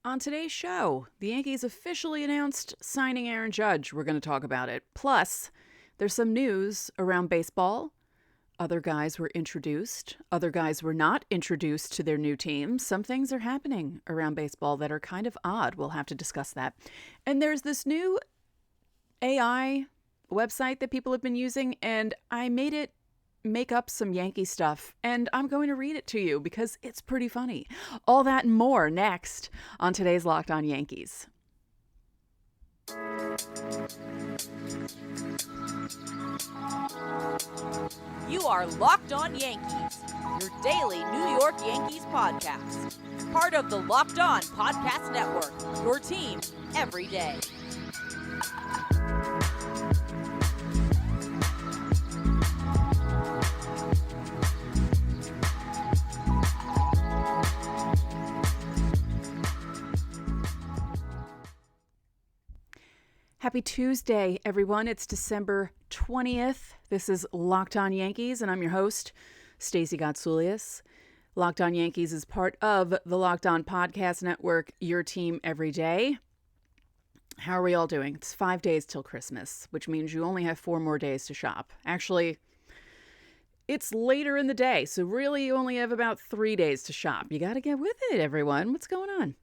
On today's show, the Yankees officially announced signing Aaron Judge. We're going to talk about it. Plus, there's some news around baseball. Other guys were introduced. Other guys were not introduced to their new teams. Some things are happening around baseball that are kind of odd. We'll have to discuss that. And there's this new AI website that people have been using, and I made it make up some Yankee stuff, and I'm going to read it to you because it's pretty funny. All that and more next on today's Locked On Yankees. You are Locked On Yankees, your daily New York Yankees podcast. Part of the Locked On Podcast Network, your team every day. Happy Tuesday, everyone. It's December 20th. This is Locked On Yankees, and I'm your host, Stacey Gotsoulias. Locked On Yankees is part of the Locked On Podcast Network, your team every day. How are we all doing? It's 5 days till Christmas, which means you only have 4 more days to shop. Actually, it's later in the day, so really you only have about 3 days to shop. You got to get with it, everyone. What's going on?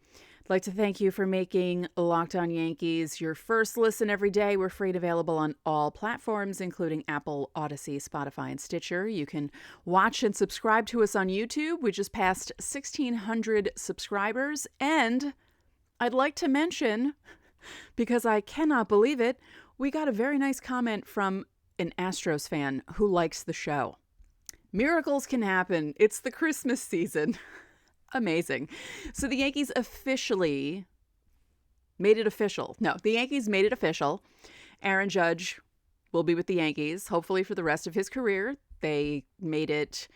I'd like to thank you for making Locked On Yankees your first listen every day. We're free and available on all platforms, including Apple, Odyssey, Spotify, and Stitcher. You can watch and subscribe to us on YouTube. We just passed 1,600 subscribers. And I'd like to mention, because I cannot believe it, we got a very nice comment from an Astros fan who likes the show. Miracles can happen. It's the Christmas season. Amazing. So the Yankees officially made it official. No, the Yankees made it official. Aaron Judge will be with the Yankees, hopefully for the rest of his career. They made it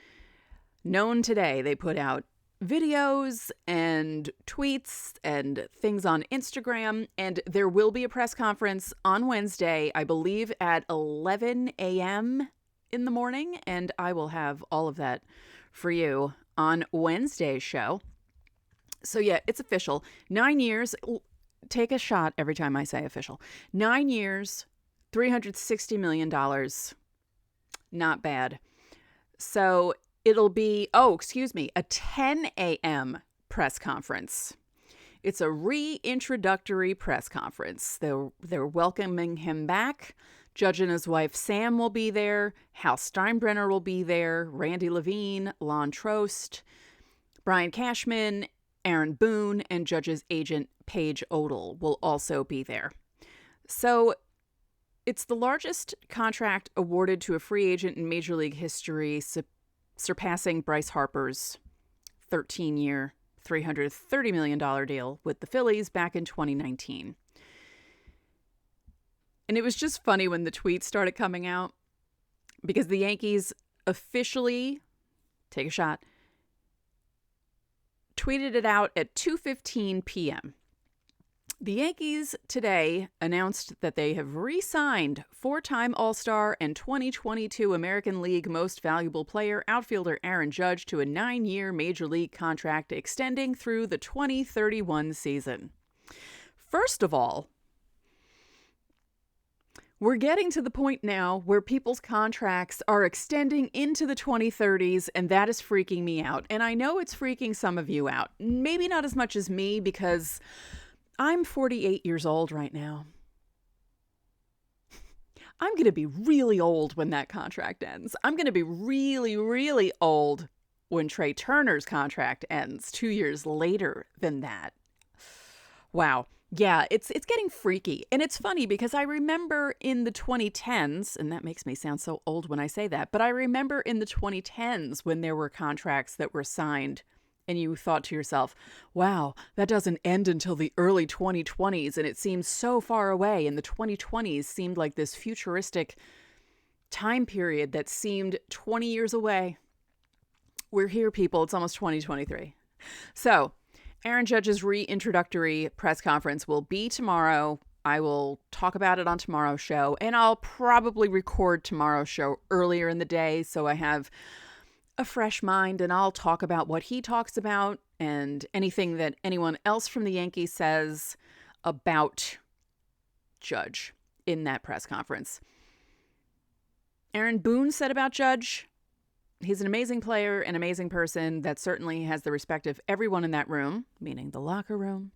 known today. They put out videos and tweets and things on Instagram, and there will be a press conference on Wednesday, I believe at 11 a.m. in the morning, and I will have all of that for you on Wednesday's show. So yeah, it's official. 9 years. Take a shot every time I say official. 9 years, $360 million. Not bad. So it'll be, a 10 a.m. press conference. It's a re-introductory press conference. They're welcoming him back. Judge and his wife Sam will be there. Hal Steinbrenner will be there. Randy Levine, Lon Trost, Brian Cashman, Aaron Boone, and Judge's agent Paige Odell will also be there. So it's the largest contract awarded to a free agent in Major League history, surpassing Bryce Harper's 13-year, $330 million deal with the Phillies back in 2019. And it was just funny when the tweets started coming out because the Yankees officially, take a shot, tweeted it out at 2:15 p.m. The Yankees today announced that they have re-signed 4-time All-Star and 2022 American League Most Valuable Player outfielder Aaron Judge to a 9-year Major League contract extending through the 2031 season. First of all, we're getting to the point now where people's contracts are extending into the 2030s, and that is freaking me out. And I know it's freaking some of you out. Maybe not as much as me, because I'm 48 years old right now. I'm going to be really old when that contract ends. I'm going to be really, really old when Trey Turner's contract ends 2 years later than that. Wow. Yeah, it's getting freaky. And it's funny because I remember in the 2010s, and that makes me sound so old when I say that, but I remember in the 2010s when there were contracts that were signed and you thought to yourself, wow, that doesn't end until the early 2020s, and it seems so far away. And the 2020s seemed like this futuristic time period that seemed 20 years away. We're here, people. It's almost 2023. So Aaron Judge's re-introductory press conference will be tomorrow. I will talk about it on tomorrow's show, and I'll probably record tomorrow's show earlier in the day so I have a fresh mind, and I'll talk about what he talks about and anything that anyone else from the Yankees says about Judge in that press conference. Aaron Boone said about Judge, he's an amazing player, an amazing person that certainly has the respect of everyone in that room, meaning the locker room.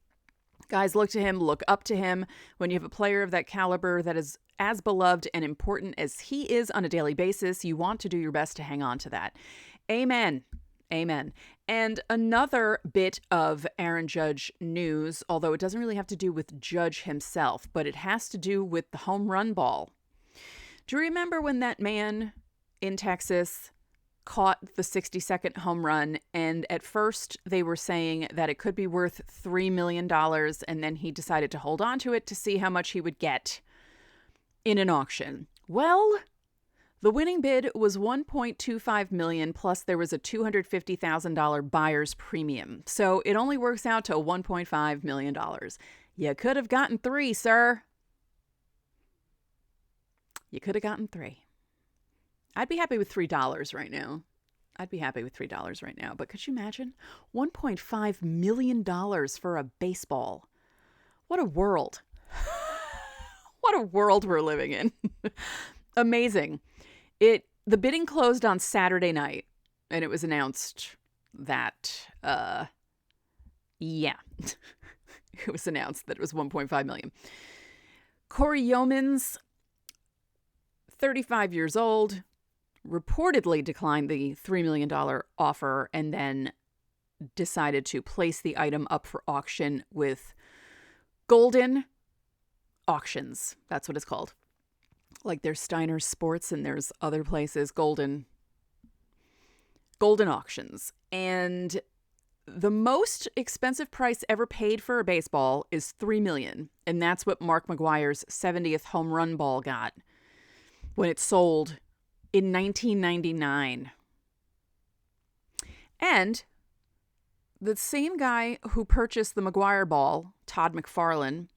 Guys look to him, look up to him. When you have a player of that caliber that is as beloved and important as he is on a daily basis, you want to do your best to hang on to that. Amen. Amen. And another bit of Aaron Judge news, although it doesn't really have to do with Judge himself, but it has to do with the home run ball. Do you remember when that man in Texas caught the 60-second home run, and at first they were saying that it could be worth $3 million, and then he decided to hold on to it to see how much he would get in an auction? Well, the winning bid was $1.25 million, plus there was a $250,000 buyer's premium. So it only works out to $1.5 million. You could have gotten 3, sir. You could have gotten 3. I'd be happy with $3 right now. But could you imagine? $1.5 million for a baseball. What a world. What a world we're living in. Amazing. The bidding closed on Saturday night, and it was announced that, it was announced that it was $1.5 million. Corey Yeomans, 35 years old, reportedly declined the $3 million offer and then decided to place the item up for auction with Golden Auctions. That's what it's called. Like there's Steiner Sports and there's other places, Golden Auctions. And the most expensive price ever paid for a baseball is $3 million. And that's what Mark McGwire's 70th home run ball got when it sold in 1999. And the same guy who purchased the McGwire ball, Todd McFarlane,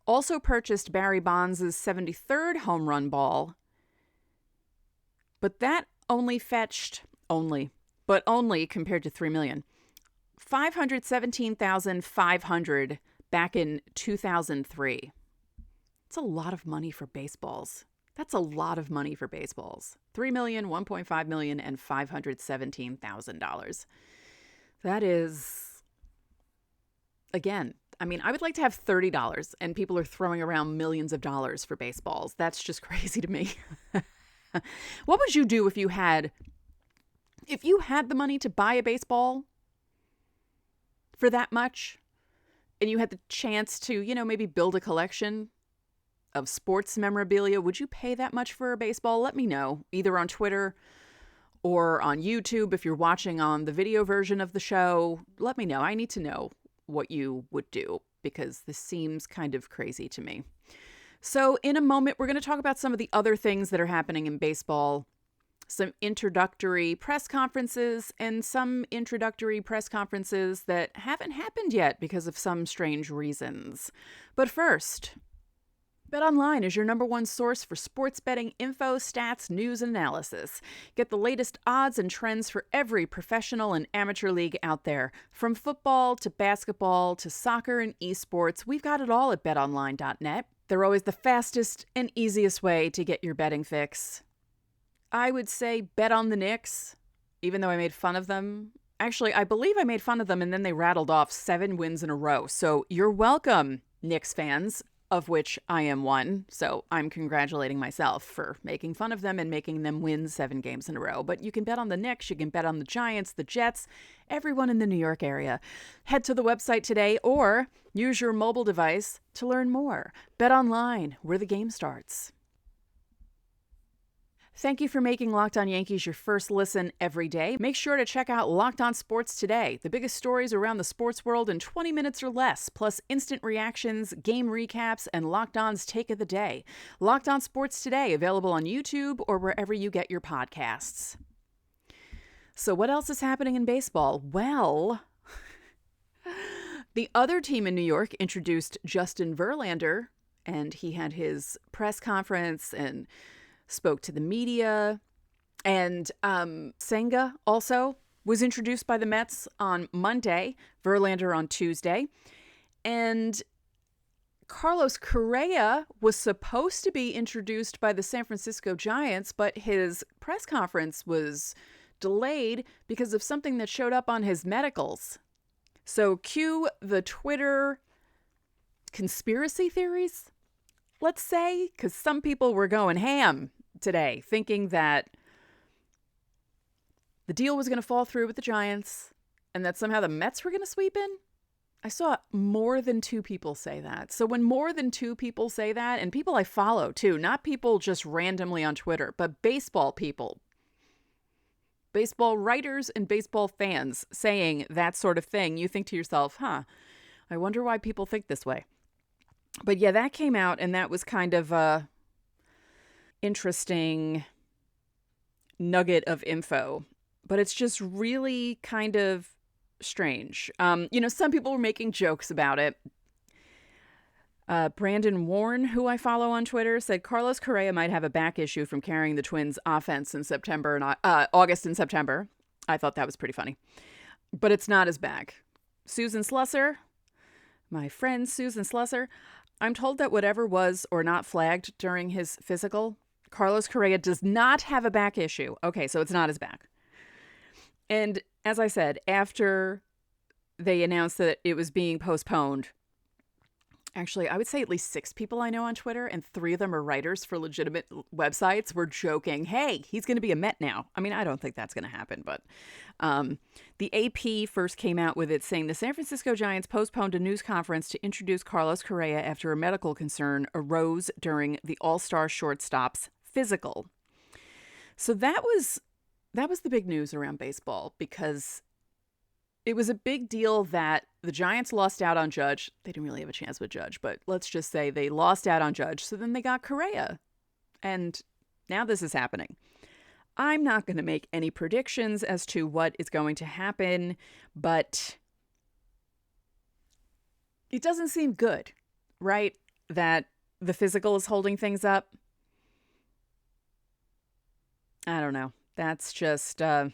also purchased Barry Bonds' 73rd home run ball. But that only fetched, only compared to $3 million, $517,500 back in 2003. It's a lot of money for baseballs. That's a lot of money for baseballs. $3 million, $1.5 million, and $517,000. That is, again, I mean, I would like to have $30, and people are throwing around millions of dollars for baseballs. That's just crazy to me. What would you do if you had the money to buy a baseball for that much, and you had the chance to, maybe build a collection of sports memorabilia? Would you pay that much for a baseball? Let me know, either on Twitter or on YouTube. If you're watching on the video version of the show, let me know. I need to know what you would do, because this seems kind of crazy to me. So in a moment, we're going to talk about some of the other things that are happening in baseball, some introductory press conferences, and some introductory press conferences that haven't happened yet because of some strange reasons. But first, BetOnline is your number one source for sports betting info, stats, news, and analysis. Get the latest odds and trends for every professional and amateur league out there. From football to basketball to soccer and esports, we've got it all at betonline.net. They're always the fastest and easiest way to get your betting fix. I would say bet on the Knicks, even though I made fun of them. Actually, I believe I made fun of them, and then they rattled off 7 wins in a row. So you're welcome, Knicks fans, of which I am one. So I'm congratulating myself for making fun of them and making them win 7 games in a row. But you can bet on the Knicks, you can bet on the Giants, the Jets, everyone in the New York area. Head to the website today or use your mobile device to learn more. Bet online, where the game starts. Thank you for making Locked On Yankees your first listen every day. Make sure to check out Locked On Sports Today, the biggest stories around the sports world in 20 minutes or less, plus instant reactions, game recaps, and Locked On's Take of the Day. Locked On Sports Today, available on YouTube or wherever you get your podcasts. So what else is happening in baseball? Well, the other team in New York introduced Justin Verlander, and he had his press conference and spoke to the media. And Senga also was introduced by the Mets on Monday, Verlander on Tuesday, and Carlos Correa was supposed to be introduced by the San Francisco Giants, but his press conference was delayed because of something that showed up on his medicals. So cue the Twitter conspiracy theories, let's say, because some people were going ham today, thinking that the deal was going to fall through with the Giants and that somehow the Mets were going to sweep in. I saw more than 2 people say that. So when more than 2 people say that, and people I follow too, not people just randomly on Twitter, but baseball people, baseball writers and baseball fans saying that sort of thing, you think to yourself, I wonder why people think this way. But yeah, that came out, and that was kind of a interesting nugget of info. But it's just really kind of strange. Some people were making jokes about it. Brandon Warren, who I follow on Twitter, said Carlos Correa might have a back issue from carrying the Twins' offense in August and September. I thought that was pretty funny. But it's not his back. Susan Slusser, my friend Susan Slusser, I'm told that whatever was or not flagged during his physical, Carlos Correa does not have a back issue. Okay, so it's not his back. And as I said, after they announced that it was being postponed, actually, I would say at least 6 people I know on Twitter, and 3 of them are writers for legitimate websites, were joking, hey, he's going to be a Met now. I mean, I don't think that's going to happen, but the AP first came out with it saying the San Francisco Giants postponed a news conference to introduce Carlos Correa after a medical concern arose during the All-Star shortstop's physical. So that was the big news around baseball, because it was a big deal that the Giants lost out on Judge. They didn't really have a chance with Judge, but let's just say they lost out on Judge. So then they got Correa. And now this is happening. I'm not going to make any predictions as to what is going to happen, but it doesn't seem good, right? That the physical is holding things up. I don't know. That's just, that's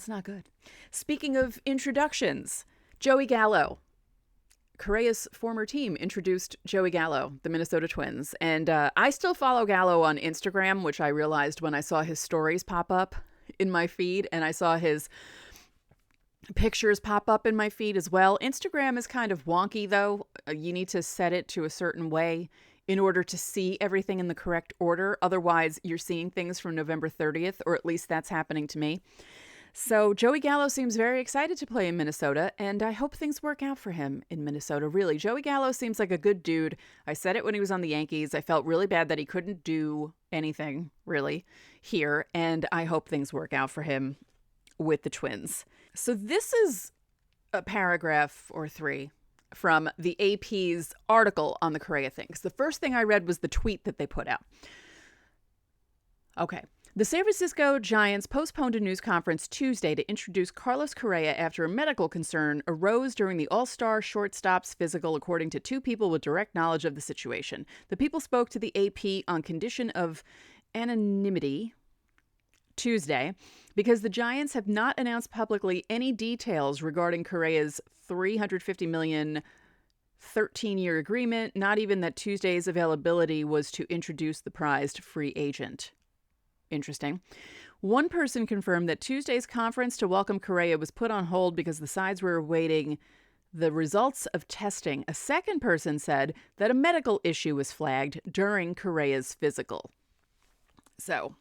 not good. Speaking of introductions, Joey Gallo. Correa's former team introduced Joey Gallo, the Minnesota Twins. And I still follow Gallo on Instagram, which I realized when I saw his stories pop up in my feed, and I saw his pictures pop up in my feed as well. Instagram is kind of wonky, though. You need to set it to a certain way in order to see everything in the correct order. Otherwise, you're seeing things from November 30th, or at least that's happening to me. So Joey Gallo seems very excited to play in Minnesota, and I hope things work out for him in Minnesota, really. Joey Gallo seems like a good dude. I said it when he was on the Yankees. I felt really bad that he couldn't do anything, really, here, and I hope things work out for him with the Twins. So this is a paragraph or 3 from the AP's article on the Correa thing. The first thing I read was the tweet that they put out. Okay. The San Francisco Giants postponed a news conference Tuesday to introduce Carlos Correa after a medical concern arose during the All-Star shortstop's physical, according to 2 people with direct knowledge of the situation. The people spoke to the AP on condition of anonymity Tuesday because the Giants have not announced publicly any details regarding Correa's $350 million 13-year agreement, not even that Tuesday's availability was to introduce the prized free agent. Interesting. One person confirmed that Tuesday's conference to welcome Correa was put on hold because the sides were awaiting the results of testing. A second person said that a medical issue was flagged during Correa's physical. So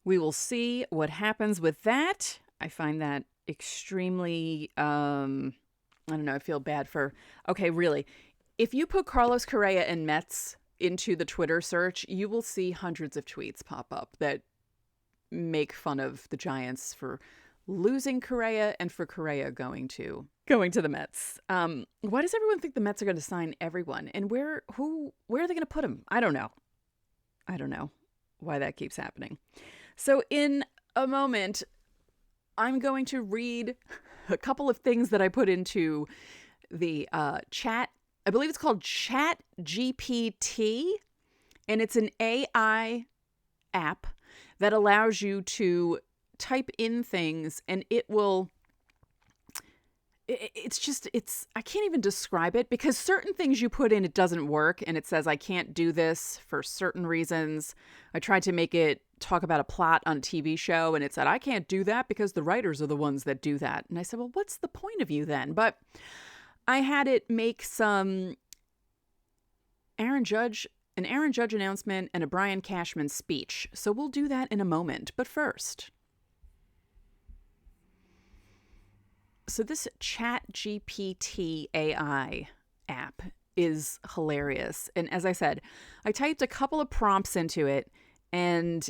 we will see what happens with that. I find that extremely, I don't know, I feel bad for, okay, really. If you put Carlos Correa and Mets into the Twitter search, you will see hundreds of tweets pop up that make fun of the Giants for losing Correa and for Correa going to the Mets. Why does everyone think the Mets are going to sign everyone? And where are they going to put him? I don't know why that keeps happening. So in a moment, I'm going to read a couple of things that I put into the chat. I believe it's called ChatGPT, and it's an AI app that allows you to type in things and I can't even describe it, because certain things you put in, it doesn't work, and it says, I can't do this for certain reasons. I tried to make it talk about a plot on a TV show, and it said, I can't do that because the writers are the ones that do that. And I said, well, what's the point of you then? But I had it make some an Aaron Judge announcement and a Brian Cashman speech. So we'll do that in a moment. But first, so this ChatGPT AI app is hilarious. And as I said, I typed a couple of prompts into it and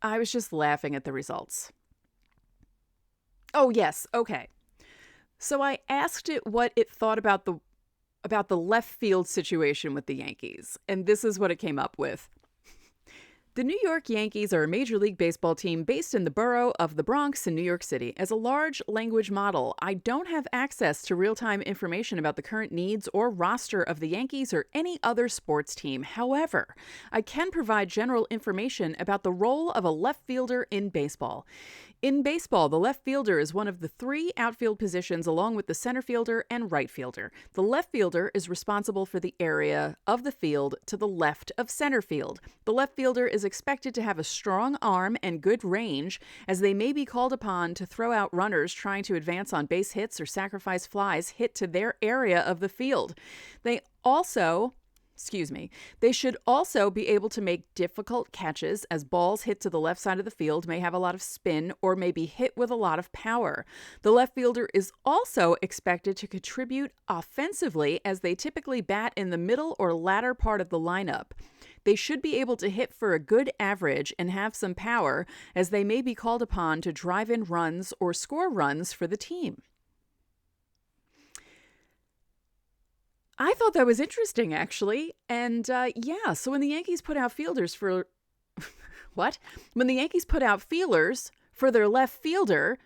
I was just laughing at the results. Oh, yes. Okay. So I asked it what it thought about the left field situation with the Yankees. And this is what it came up with. The New York Yankees are a Major League Baseball team based in the borough of the Bronx in New York City. As a large language model, I don't have access to real-time information about the current needs or roster of the Yankees or any other sports team. However, I can provide general information about the role of a left fielder in baseball. In baseball, the left fielder is one of the three outfield positions along with the center fielder and right fielder. The left fielder is responsible for the area of the field to the left of center field. The left fielder is expected to have a strong arm and good range, as they may be called upon to throw out runners trying to advance on base hits or sacrifice flies hit to their area of the field. They should also be able to make difficult catches, as balls hit to the left side of the field may have a lot of spin or may be hit with a lot of power. The left fielder is also expected to contribute offensively, as they typically bat in the middle or latter part of the lineup. They should be able to hit for a good average and have some power, as they may be called upon to drive in runs or score runs for the team. I thought that was interesting, actually. And so when the Yankees put out fielders for... What? When the Yankees put out feelers for their left fielder,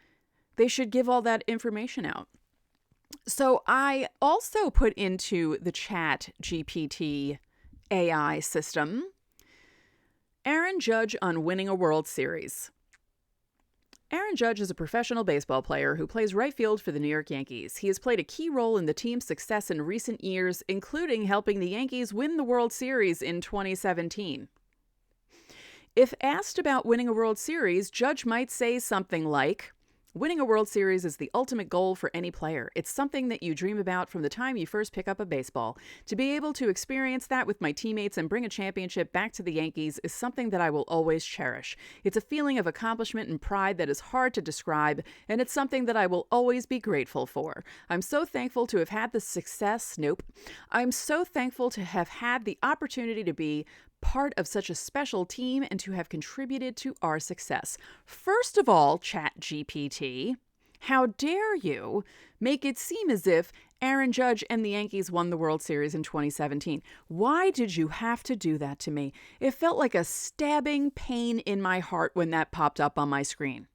they should give all that information out. So I also put into the ChatGPT AI system Aaron Judge on winning a World Series. Aaron Judge is a professional baseball player who plays right field for the New York Yankees. He has played a key role in the team's success in recent years, including helping the Yankees win the World Series in 2017. If asked about winning a World Series, Judge might say something like, winning a World Series is the ultimate goal for any player. It's something that you dream about from the time you first pick up a baseball. To be able to experience that with my teammates and bring a championship back to the Yankees is something that I will always cherish. It's a feeling of accomplishment and pride that is hard to describe, and it's something that I will always be grateful for. I'm so thankful to have had the success. I'm so thankful to have had the opportunity to be part of such a special team and to have contributed to our success. First of all, ChatGPT, how dare you make it seem as if Aaron Judge and the Yankees won the World Series in 2017? Why did you have to do that to me? It felt like a stabbing pain in my heart when that popped up on my screen.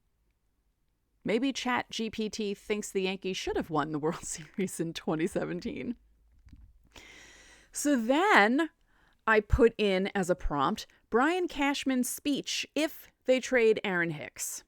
Maybe ChatGPT thinks the Yankees should have won the World Series in 2017. So then I put in as a prompt Brian Cashman's speech if they trade Aaron Hicks.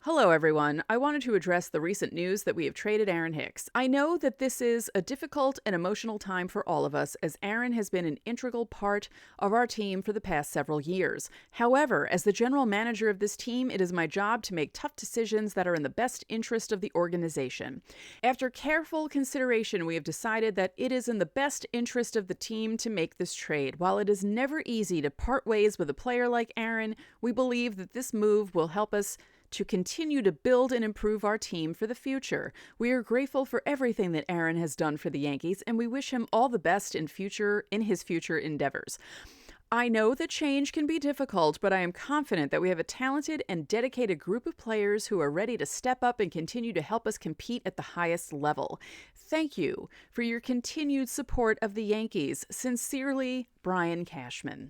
Hello, everyone. I wanted to address the recent news that we have traded Aaron Hicks. I know that this is a difficult and emotional time for all of us, as Aaron has been an integral part of our team for the past several years. However, as the general manager of this team, it is my job to make tough decisions that are in the best interest of the organization. After careful consideration, we have decided that it is in the best interest of the team to make this trade. While it is never easy to part ways with a player like Aaron, we believe that this move will help us to continue to build and improve our team for the future. We are grateful for everything that Aaron has done for the Yankees, and we wish him all the best in his future endeavors. I know that change can be difficult, but I am confident that we have a talented and dedicated group of players who are ready to step up and continue to help us compete at the highest level. Thank you for your continued support of the Yankees. Sincerely, Brian Cashman.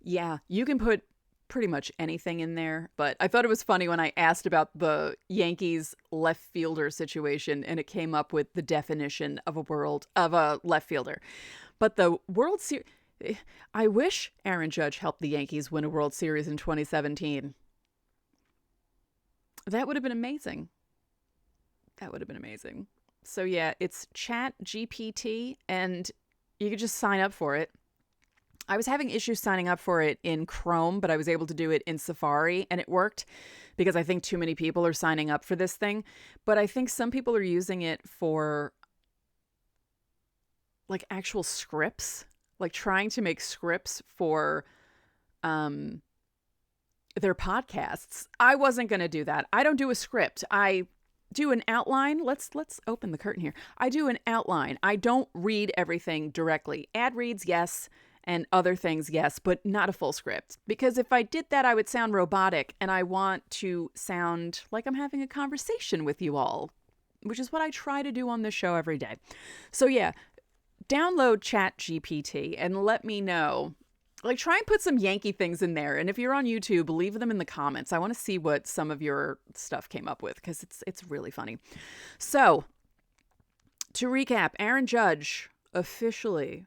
Yeah, you can put pretty much anything in there, but I thought it was funny when I asked about the Yankees left fielder situation and it came up with the definition of a left fielder. But the World Series, I wish Aaron Judge helped the Yankees win a World Series in 2017. That would have been amazing. That would have been amazing. So yeah, it's ChatGPT, and you could just sign up for it. I was having issues signing up for it in Chrome, but I was able to do it in Safari, and it worked because I think too many people are signing up for this thing. But I think some people are using it for like actual scripts, like trying to make scripts for their podcasts. I wasn't going to do that. I don't do a script. I do an outline. Let's open the curtain here. I do an outline. I don't read everything directly. Ad reads, yes, and other things, yes, but not a full script. Because if I did that, I would sound robotic, and I want to sound like I'm having a conversation with you all, which is what I try to do on this show every day. So yeah, download ChatGPT and let me know. Like, try and put some Yankee things in there. And if you're on YouTube, leave them in the comments. I want to see what some of your stuff came up with, because it's really funny. So, to recap, Aaron Judge officially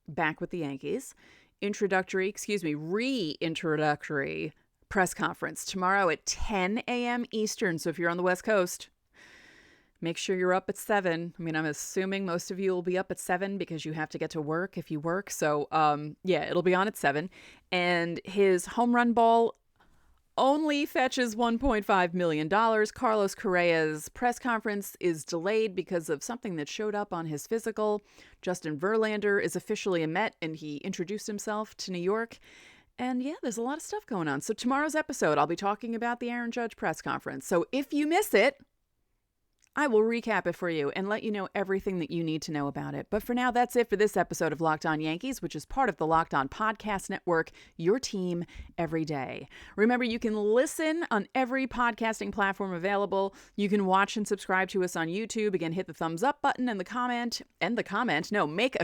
back with the Yankees. Re-introductory press conference tomorrow at 10 a.m. Eastern. So if you're on the West Coast, make sure you're up at 7. I mean, I'm assuming most of you will be up at 7 because you have to get to work if you work. So, yeah, it'll be on at 7. And his home run ball only fetches $1.5 million. Carlos Correa's press conference is delayed because of something that showed up on his physical. Justin Verlander is officially a Met, and he introduced himself to New York. And yeah, there's a lot of stuff going on. So tomorrow's episode, I'll be talking about the Aaron Judge press conference. So if you miss it, I will recap it for you and let you know everything that you need to know about it. But for now, that's it for this episode of Locked On Yankees, which is part of the Locked On Podcast Network, your team every day. Remember, you can listen on every podcasting platform available. You can watch and subscribe to us on YouTube. Again, hit the thumbs up button and make a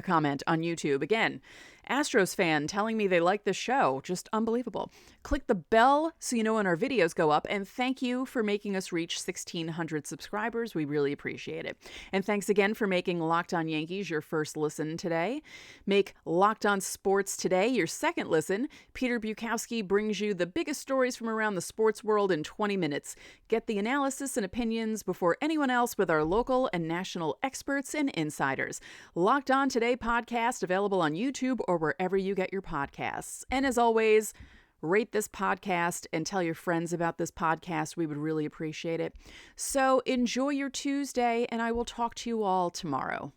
comment on YouTube. Again, Astros fan telling me they like the show. Just unbelievable. Click the bell so you know when our videos go up. And thank you for making us reach 1,600 subscribers. We really appreciate it. And thanks again for making Locked On Yankees your first listen today. Make Locked On Sports Today your second listen. Peter Bukowski brings you the biggest stories from around the sports world in 20 minutes. Get the analysis and opinions before anyone else with our local and national experts and insiders. Locked On Today podcast available on YouTube or wherever you get your podcasts. And as always, rate this podcast and tell your friends about this podcast. We would really appreciate it. So enjoy your Tuesday, and I will talk to you all tomorrow.